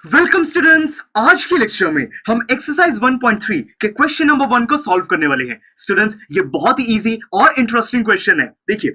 Welcome students. आज की lecture में हम एक्सरसाइज 1.3 के क्वेश्चन नंबर 1 को सॉल्व करने वाले हैं। स्टूडेंट्स, ये बहुत ही इजी और इंटरेस्टिंग क्वेश्चन है। देखिए,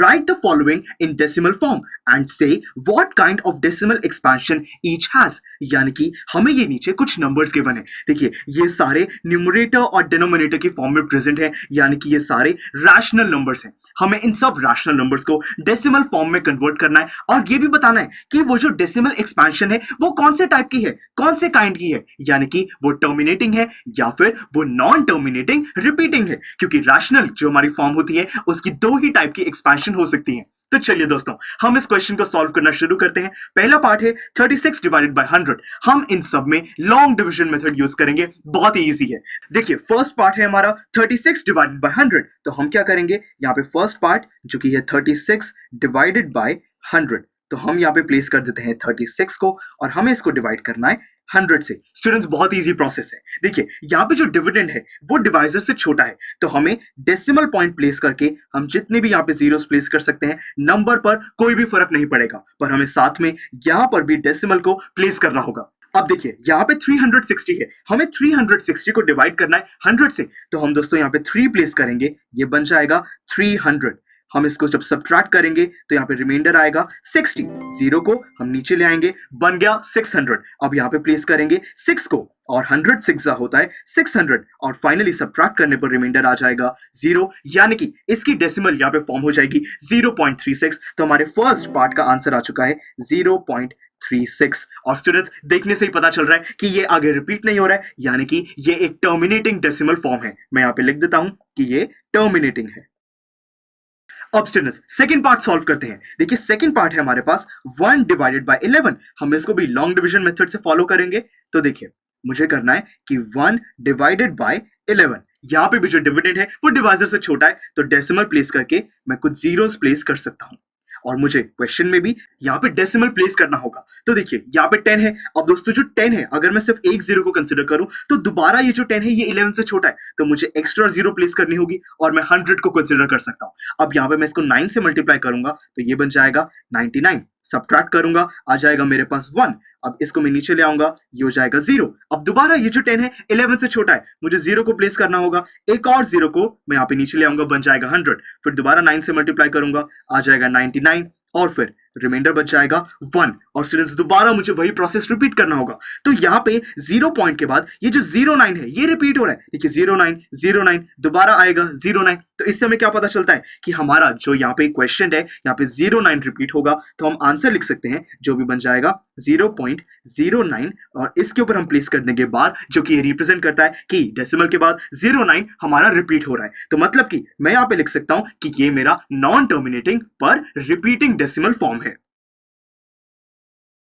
write the following in decimal form and say what kind of decimal expansion each has. यानी कि हमें ये नीचे कुछ नंबर्स गिवन है। देखिए, ये सारे न्यूमरेटर और डिनोमिनेटर की फॉर्म में प्रेजेंट है, यानी कि ये सारे रैशनल नंबर्स हैं। हमें इन सब रैशनल नंबर्स को डेसिमल फॉर्म में कन्वर्ट करना है और ये भी बताना है कि वो जो डेसिमल एक्सपेंशन है वो कौन से टाइप की है, कौन से काइंड की है, यानी कि वो टर्मिनेटिंग है या फिर वो नॉन टर्मिनेटिंग रिपीटिंग है। क्योंकि रैशनल जो हमारी फॉर्म होती है उसकी दो ही टाइप की एक्सपेंशन हो सकती है। तो चलिए दोस्तों, हम इस क्वेश्चन को सॉल्व करना शुरू करते हैं। पहला पार्ट है 36 डिवाइडेड बाय 100। हम इन सब में लॉन्ग डिवीजन मेथड यूज करेंगे, बहुत ही इजी है। देखिए, फर्स्ट पार्ट है हमारा 36 डिवाइडेड बाय 100। तो हम क्या करेंगे, यहाँ पे फर्स्ट पार्ट जो कि है 36 डिवाइडेड बाय 100, तो हम यहाँ पे प्लेस कर देते हैं 36 को और हमें इसको डिवाइड करना है 100 से। स्टूडेंट्स, बहुत इजी प्रोसेस है। देखिए, यहाँ पे जो डिविडेंड है वो डिवाइजर से छोटा है, तो हमें डेसिमल पॉइंट प्लेस करके हम जितने भी यहाँ पे जीरोस प्लेस कर सकते हैं, नंबर पर कोई भी फर्क नहीं पड़ेगा, पर हमें साथ में यहाँ पर भी डेसिमल को प्लेस करना होगा। अब देखिए, यहाँ पे 360 है, हमें 360 को डिवाइड करना है 100 से, तो हम दोस्तों यहाँ पे 3 प्लेस करेंगे, ये बन जाएगा 300। हम इसको जब सब्ट्रैक्ट करेंगे तो यहाँ पे रिमाइंडर आएगा 60। जीरो को हम नीचे ले आएंगे, बन गया 600। अब यहाँ पे प्लेस करेंगे 6 को और 100 6 होता है 600 और फाइनली सब्ट्रैक्ट करने पर रिमाइंडर आ जाएगा 0, यानी कि इसकी डेसिमल यहाँ पे फॉर्म हो जाएगी 0.36। तो हमारे फर्स्ट पार्ट का आंसर आ चुका है 0.36। और स्टूडेंट्स, देखने से ही पता चल रहा है कि ये आगे रिपीट नहीं हो रहा है, यानी कि ये एक टर्मिनेटिंग डेसिमल फॉर्म है। मैं यहाँ पे लिख देता हूं कि ये टर्मिनेटिंग है। अब स्टूडेंट्स, सेकंड पार्ट सॉल्व करते हैं। देखिए, सेकंड पार्ट है हमारे पास 1 डिवाइडेड बाय 11। हम इसको भी लॉन्ग डिवीजन मेथड से फॉलो करेंगे। तो देखिए, मुझे करना है कि 1 डिवाइडेड बाय 11, यहां पे भी जो डिविडेंड है वो डिवाइजर से छोटा है, तो डेसिमल प्लेस करके मैं कुछ जीरोस प्लेस कर सकता हूं और मुझे क्वेश्चन में भी यहाँ पे डेसिमल प्लेस करना होगा। तो देखिए, यहाँ पे 10 है। अब दोस्तों, जो 10 है, अगर मैं सिर्फ एक जीरो को कंसिडर करूं तो दोबारा ये जो 10 है ये 11 से छोटा है, तो मुझे एक्स्ट्रा जीरो प्लेस करनी होगी और मैं 100 को कंसिडर कर सकता हूं। अब यहाँ पे मैं इसको 9 से मल्टीप्लाई करूंगा तो ये बन जाएगा 99। सब्ट्रैक्ट करूंगा, आ जाएगा मेरे पास 1। अब इसको मैं नीचे ले आऊंगा, ये हो जाएगा 0। अब दोबारा ये जो 10 है 11 से छोटा है, मुझे 0 को प्लेस करना होगा, एक और 0 को मैं यहाँ पे नीचे ले आऊंगा, बन जाएगा 100। फिर दोबारा 9 से मल्टीप्लाई करूंगा, आ जाएगा 99 और फिर रिमाइंडर बच जाएगा 1। और स्टूडेंट्स, दोबारा मुझे वही प्रोसेस रिपीट करना होगा। तो यहाँ पे 0 पॉइंट के बाद ये जो 09 है ये रिपीट हो रहा है। देखिए, 09 09 दोबारा आएगा 09। तो इससे हमें क्या पता चलता है कि हमारा जो यहाँ पे क्वेश्चन है यहाँ पे 09 रिपीट होगा, तो हम आंसर लिख सकते हैं जो भी बन जाएगा 0.09 और इसके ऊपर हम प्लेस करने के बाद जो कि रिप्रेजेंट करता है कि डेसिमल के बाद 09 हमारा रिपीट हो रहा है। तो मतलब कि मैं यहाँ पे लिख सकता हूं कि ये मेरा नॉन टर्मिनेटिंग पर रिपीटिंग डेसिमल फॉर्म है।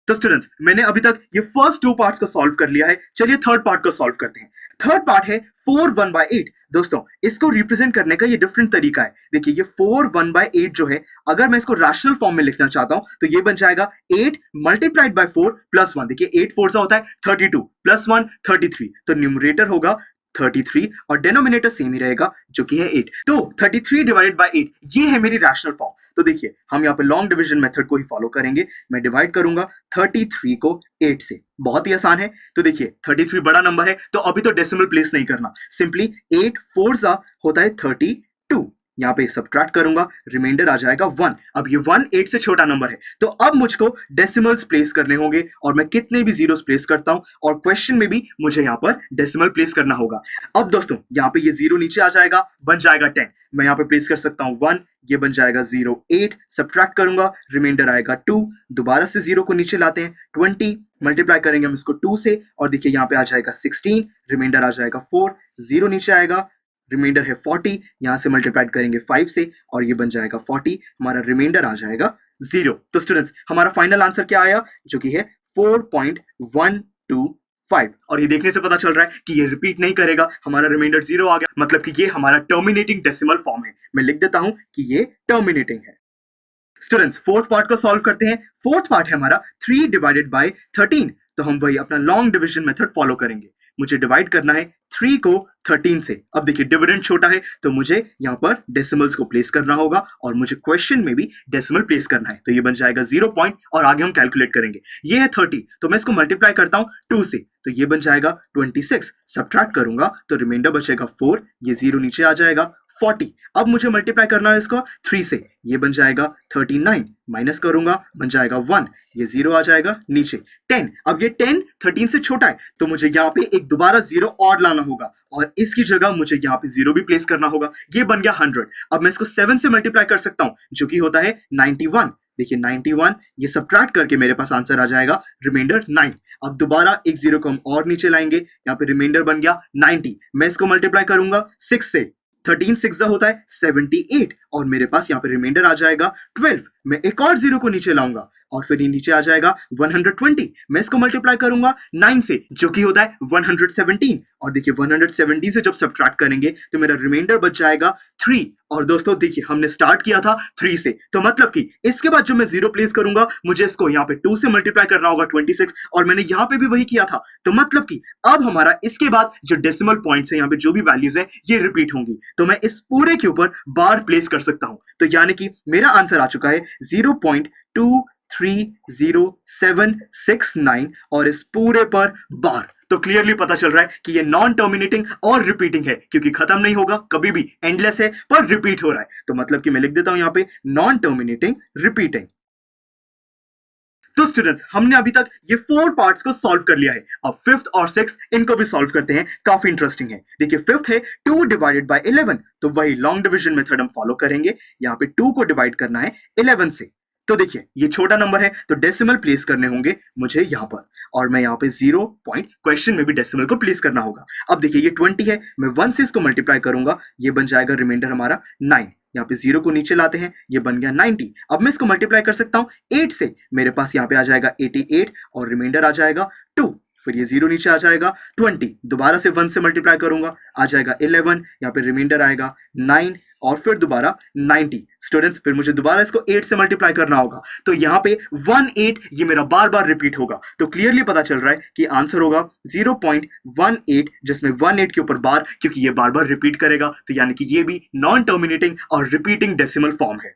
तो स्टूडेंट्स, मैंने अभी तक ये फर्स्ट 2 पार्ट्स को सॉल्व कर लिया है। चलिए थर्ड पार्ट को सॉल्व करते हैं। थर्ड पार्ट है 4 1/8। दोस्तों, इसको रिप्रेजेंट करने का ये डिफरेंट तरीका है। देखिए, ये 4 1/8 जो है, अगर मैं इसको रैशनल फॉर्म में लिखना चाहता हूं तो ये बन जाएगा 8 मल्टीप्लाइड बाय 4 प्लस 1। देखिए, 8 4 सा होता है 32 प्लस 1 33, तो न्यूमरेटर होगा 33 और डिनोमिनेटर सेम ही रहेगा जो कि है 8। तो 33 डिवाइडेड बाय 8 ये है मेरी रैशनल फॉर्म। तो देखिए, हम यहाँ पे लॉन्ग डिवीजन मेथड को ही फॉलो करेंगे। मैं डिवाइड करूंगा 33 को 8 से, बहुत ही आसान है। तो देखिए, 33 बड़ा नंबर है तो अभी तो डेसिमल प्लेस नहीं करना, सिंपली 8 4 सा होता है 32। यहाँ पे सब्ट्रैक्ट करूंगा, रिमाइंडर आ जाएगा 1। अब ये 1 8 से छोटा नंबर है, तो अब मुझको डेसिमल्स प्लेस करने होंगे और मैं कितने भी जीरोस प्लेस करता हूं और क्वेश्चन में भी मुझे यहाँ पर डेसिमल प्लेस करना होगा। अब दोस्तों, यहाँ पे ये 0 नीचे आ जाएगा, बन जाएगा 10। मैं यहाँ पे प्लेस कर सकता हूँ 1, ये बन जाएगा 0 8। सब्ट्रैक्ट करूंगा, रिमाइंडर आएगा 2। दोबारा से 0 को नीचे लाते हैं, 20 मल्टीप्लाई करेंगे हम इसको 2 से और देखिए यहाँ पे आ जाएगा 16। रिमाइंडर आ जाएगा 4, 0 नीचे आएगा, रिमाइंडर है 40। यहां से मल्टीप्लाइड करेंगे 5 से और ये बन जाएगा 40। हमारा रिमाइंडर आ जाएगा 0। तो स्टूडेंट्स, हमारा फाइनल आंसर क्या आया, जो कि है 4.125। और ये देखने से पता चल रहा है कि ये रिपीट नहीं करेगा, हमारा रिमाइंडर 0 आ गया, मतलब कि ये हमारा टर्मिनेटिंग डेसिमल फॉर्म है। मैं लिख देता हूं कि ये टर्मिनेटिंग है। स्टूडेंट्स, फोर्थ पार्ट को सॉल्व करते हैं। फोर्थ पार्ट है हमारा 3 डिवाइडेड बाय 13। तो हम वही अपना लॉन्ग डिवीजन मेथड फॉलो करेंगे। मुझे डिवाइड करना है 3 को 13 से। अब देखिए डिविडेंड छोटा है तो मुझे यहाँ पर डेसिमल्स को प्लेस करना होगा और मुझे क्वेश्चन में भी डेसिमल प्लेस करना है, तो ये बन जाएगा 0 पॉइंट और आगे हम कैलकुलेट करेंगे। ये है 30 तो मैं इसको मल्टीप्लाई करता हूँ 2 से, तो ये बन जाएगा 26। सब्ट्रैक्ट करूंगा तो रिमाइंडर बचेगा 4, ये 0 नीचे आ जाएगा 40। अब मुझे मल्टीप्लाई करना है इसको 3 से, ये बन जाएगा 39, माइनस करूंगा बन जाएगा 1, ये 0 आ जाएगा नीचे 10। अब ये 10 13 से छोटा है तो मुझे यहाँ पे एक दोबारा 0 और लाना होगा और इसकी जगह मुझे यहाँ पे 0 भी प्लेस करना होगा, ये बन गया 100। अब मैं इसको 7 से मल्टीप्लाई कर सकता हूँ जो कि होता है 91। देखिए 91, ये सब्ट्रैक्ट करके मेरे पास आंसर आ जाएगा रिमाइंडर 9। अब दोबारा एक 0 को हम और नीचे लाएंगे, यहाँ पे रिमाइंडर बन गया 90। मैं इसको मल्टीप्लाई करूंगा 6 से, 13 6 होता है 78 और मेरे पास यहाँ पे रिमाइंडर आ जाएगा 12। मैं एक और 0 को नीचे लाऊंगा और फिर ये नीचे आ जाएगा 120। मैं इसको मल्टीप्लाई करूंगा 9 से जो कि होता है 117 और देखिए 117 से जब सब्ट्रैक्ट करेंगे तो मेरा रिमाइंडर बच जाएगा 3। और दोस्तों देखिए हमने स्टार्ट किया था 3 से, तो मतलब कि इसके बाद जब मैं 0 प्लेस करूंगा मुझे इसको यहाँ पे 2 से मल्टीप्लाई करना होगा 26 और मैंने यहाँ पे भी वही किया था, तो मतलब कि अब हमारा इसके बाद जो डेसिमल पॉइंट्स है यहाँ पे जो भी वैल्यूज है ये रिपीट होंगी, तो मैं इस पूरे के ऊपर बार प्लेस कर सकता हूं। तो यानी कि मेरा आंसर आ चुका है 0.2306769 और इस पूरे पर बार। तो क्लियरली पता चल रहा है कि ये नॉन टर्मिनेटिंग और रिपीटिंग है क्योंकि खत्म नहीं होगा कभी भी, एंडलेस है पर रिपीट हो रहा है, तो मतलब कि मैं लिख देता हूं यहां पे नॉन टर्मिनेटिंग रिपीटिंग। तो स्टूडेंट्स हमने अभी तक ये 4 पार्ट्स को सॉल्व कर लिया है। अब 5th और 6th इनको भी सॉल्व करते हैं, काफी इंटरेस्टिंग है। देखिए 5th है 2 डिवाइडेड बाय 11, तो वही लॉन्ग डिवीजन मेथड हम फॉलो करेंगे। यहाँ पे 2 को डिवाइड करना है 11 से, तो देखिए ये छोटा नंबर है तो डेसिमल प्लेस करने होंगे मुझे यहाँ पर, और मैं यहाँ पे 0 पॉइंट क्वेश्चन में भी डेसिमल को प्लेस करना होगा। अब देखिए ये 20 है, मैं 1 से इसको मल्टीप्लाई करूंगा, ये बन जाएगा रिमाइंडर हमारा 9। यहाँ पे 0 को नीचे लाते हैं, ये बन गया 90। अब मैं इसको मल्टीप्लाई कर सकता हूँ 8 से, मेरे पास यहाँ पे आ जाएगा 88 और रिमाइंडर आ जाएगा 2। फिर ये 0 नीचे आ जाएगा 20, दोबारा से 1 से मल्टीप्लाई करूंगा आ जाएगा 11, यहाँ पे रिमाइंडर आएगा 9 और फिर दोबारा 90। स्टूडेंट्स फिर मुझे दोबारा इसको 8 से मल्टीप्लाई करना होगा, तो यहाँ पे 18 ये मेरा बार बार रिपीट होगा, तो क्लियरली पता चल रहा है कि आंसर होगा 0.18 जिसमें 18 के ऊपर बार, क्योंकि ये बार बार रिपीट करेगा, तो यानी कि ये भी नॉन टर्मिनेटिंग और रिपीटिंग डेसिमल फॉर्म है।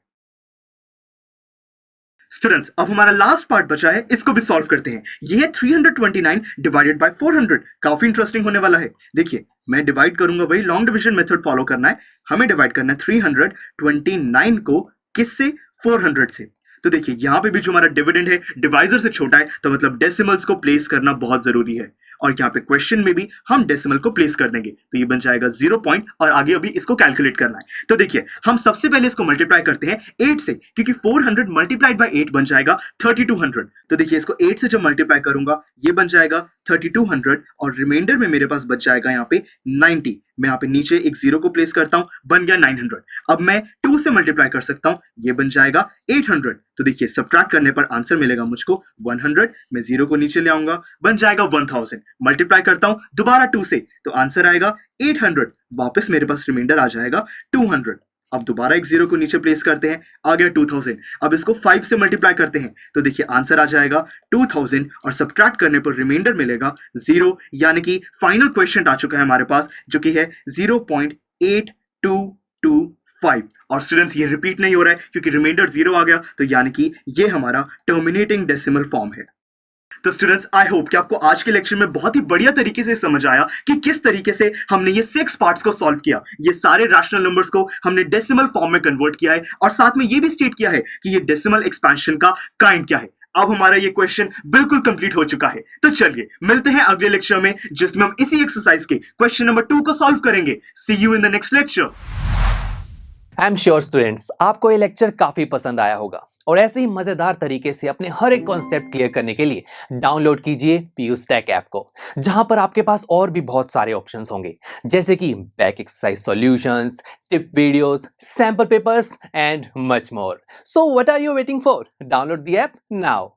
स्टूडेंट्स अब हमारा लास्ट पार्ट बचा है, इसको भी सॉल्व करते हैं। ये है 329 डिवाइडेड बाय 400, काफी इंटरेस्टिंग होने वाला है। देखिए मैं डिवाइड करूंगा, वही लॉन्ग डिवीजन मेथड फॉलो करना है, हमें डिवाइड करना है 329 को किससे, 400 से। तो देखिए यहाँ पे भी जो हमारा डिविडेंड है डिवाइजर से छोटा है, तो मतलब डेसिमल्स को प्लेस करना बहुत जरूरी है, और यहाँ पे क्वेश्चन में भी हम डेसिमल को प्लेस कर देंगे, तो ये बन जाएगा 0 पॉइंट और आगे अभी इसको कैलकुलेट करना है। तो देखिए हम सबसे पहले इसको मल्टीप्लाई करते हैं 8 से, क्योंकि 400 मल्टीप्लाइड बाय 8 बन जाएगा 3200। तो देखिए इसको 8 से जब मल्टीप्लाई करूंगा ये बन जाएगा 3200 और रिमाइंडर में मेरे पास बच जाएगा यहाँ पे 90। मैं यहाँ पे नीचे एक 0 को प्लेस करता हूं, बन गया 900। अब मैं 2 से मल्टीप्लाई कर सकता हूं, ये बन जाएगा 800। तो देखिए सब्ट्रैक्ट करने पर आंसर मिलेगा मुझको 100, मैं 0 को नीचे ले आऊंगा, बन जाएगा 1000। मल्टीप्लाई करता हूं दोबारा 2 से, तो आंसर आएगा 800, वापस मेरे पास रिमाइंडर आ जाएगा 200। अब दोबारा एक 0 को नीचे प्लेस करते हैं, आ गया 2000। अब इसको 5 से मल्टीप्लाई करते हैं, तो देखिए आंसर आ जाएगा 2000 और सब्ट्रैक्ट करने पर रिमाइंडर मिलेगा 0, यानी कि फाइनल क्वेश्चन आ चुका है हमारे पास जो कि है 0.8225। और स्टूडेंट्स ये रिपीट नहीं हो रहा है क्योंकि रिमाइंडर 0 आ गया, तो यानी कि ये हमारा टर्मिनेटिंग डेसिमल फॉर्म है। तो स्टूडेंट्स आई होप कि आपको आज के लेक्चर में बहुत ही बढ़िया तरीके से समझ आया कि किस तरीके से हमने ये 6 पार्ट्स को सॉल्व किया। ये सारे रैशनल नंबर्स को हमने डेसिमल फॉर्म में कन्वर्ट किया है और साथ में ये भी स्टेट किया है कि ये डेसिमल एक्सपेंशन का काइंड क्या है। अब हमारा ये क्वेश्चन बिल्कुल कंप्लीट हो चुका है। तो चलिए मिलते हैं अगले लेक्चर में जिसमें हम इसी एक्सरसाइज के क्वेश्चन नंबर 2 को सॉल्व करेंगे। See you in the next lecture. I am sure students आपको ये लेक्चर काफी पसंद आया होगा और ऐसे ही मजेदार तरीके से अपने हर एक कॉन्सेप्ट क्लियर करने के लिए डाउनलोड कीजिए PUStack ऐप को, जहां पर आपके पास और भी बहुत सारे ऑप्शंस होंगे जैसे कि back exercise solutions, tip videos, sample papers and much more. So what are you waiting for? Download the app now.